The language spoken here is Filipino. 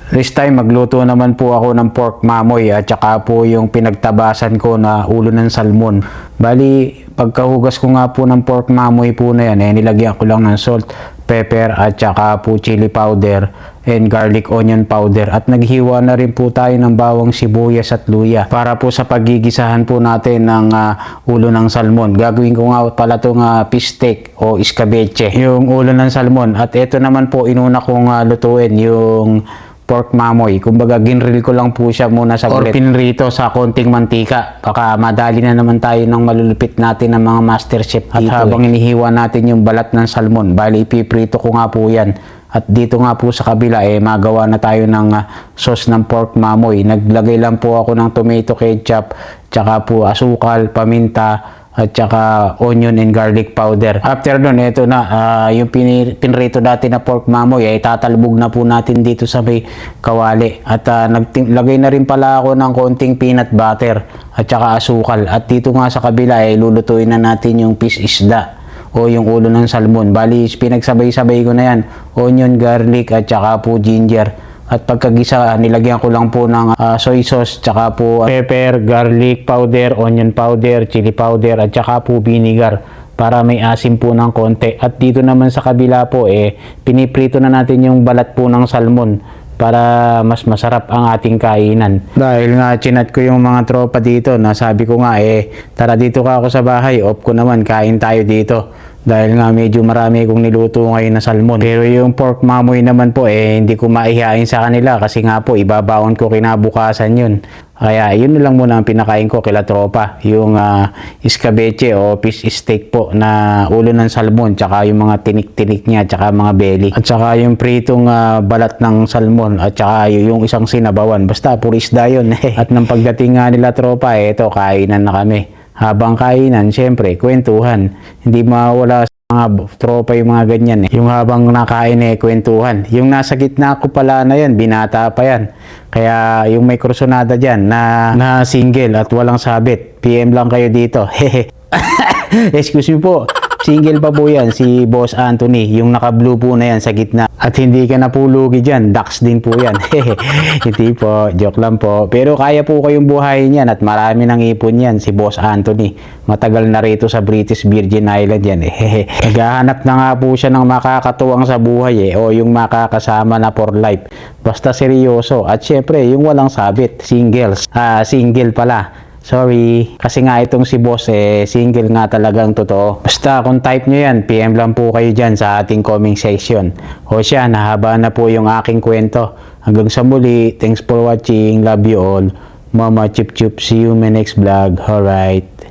This time magluto naman po ako ng pork mamoy at saka po yung pinagtabasan ko na ulo ng salmon. Bali, pagkahugas ko nga po ng pork mamoy po na yan, nilagyan ko lang ng salt, pepper at saka po chili powder and garlic onion powder. At naghiwa na rin po tayo ng bawang sibuyas at luya para po sa paggigisahan po natin ng ulo ng salmon. Gagawin ko nga pala itong fish steak o escabeche, yung ulo ng salmon. At ito naman po inuna kong lutuin yung pork mamoy. Kumbaga ginrill ko lang po siya muna sa or pinrito sa konting mantika. Baka madali na naman tayo ng malulupit natin ng mga master chef dito. At habang inihiwa natin yung balat ng salmon, bali ipiprito ko nga po yan. At dito nga po sa kabila magawa na tayo ng sauce ng pork mamoy. Naglagay lang po ako ng tomato ketchup, tsaka po asukal, paminta, at saka onion and garlic powder. After nun, ito na, yung pinrito dati na pork mamoy, tatalbog na po natin dito sa may kawali. At naglagay na rin pala ako ng konting peanut butter at saka asukal. At dito nga sa kabila, lulutuin na natin yung fish isda o yung ulo ng salmon. Bali, pinagsabay-sabay ko na yan. Onion, garlic, at saka po ginger. At pagkagisa, nilagyan ko lang po ng soy sauce, tsaka po pepper, garlic powder, onion powder, chili powder, at tsaka po vinegar para may asim po ng konti. At dito naman sa kabila po, piniprito na natin yung balat po ng salmon para mas masarap ang ating kainan. Dahil nga chinat ko yung mga tropa dito, nasabi ko nga tara dito ka ako sa bahay, off ko naman, kain tayo dito. Dahil nga medyo marami kong niluto ngayon na salmon. Pero yung pork mamoy naman po hindi ko maihain sa kanila kasi nga po ibabaon ko kinabukasan yun. Kaya yun na lang muna ang pinakain ko kila tropa. Yung escabeche o fish steak po na ulo ng salmon, tsaka yung mga tinik-tinik niya, tsaka mga belly. At tsaka yung pritong balat ng salmon at tsaka yung isang sinabawan. Basta puro isda yun. At nang pagdating nga nila tropa, ito kainan na kami. Habang kainan, syempre, kwentuhan. Hindi mawala sa mga tropa yung mga ganyan. Yung habang nakain kwentuhan. Yung nasa gitna ko pala na yan, binata pa yan. Kaya yung may krusonada dyan na single at walang sabit, PM lang kayo dito. Excuse me po. Single pa po yan, si Boss Anthony. Yung naka-blue po na yan sa gitna. At hindi ka napulugi dyan, ducks din po yan. Hindi po, joke lang po. Pero kaya po kayong buhayin yan at marami ng ipon yan, si Boss Anthony. Matagal na rito sa British Virgin Island yan. Naghahanap na nga po siya ng makakatuwang sa buhay o yung makakasama na for life. Basta seryoso. At syempre, yung walang sabit, singles. Single pala. Sorry, kasi nga itong si boss single nga talagang totoo. Basta kung type nyo yan, PM lang po kayo dyan sa ating comment section. O siya, nahaba na po yung aking kwento. Hanggang sa muli, thanks for watching, love you all. Mama Chup Chup, see you in my next vlog. Alright.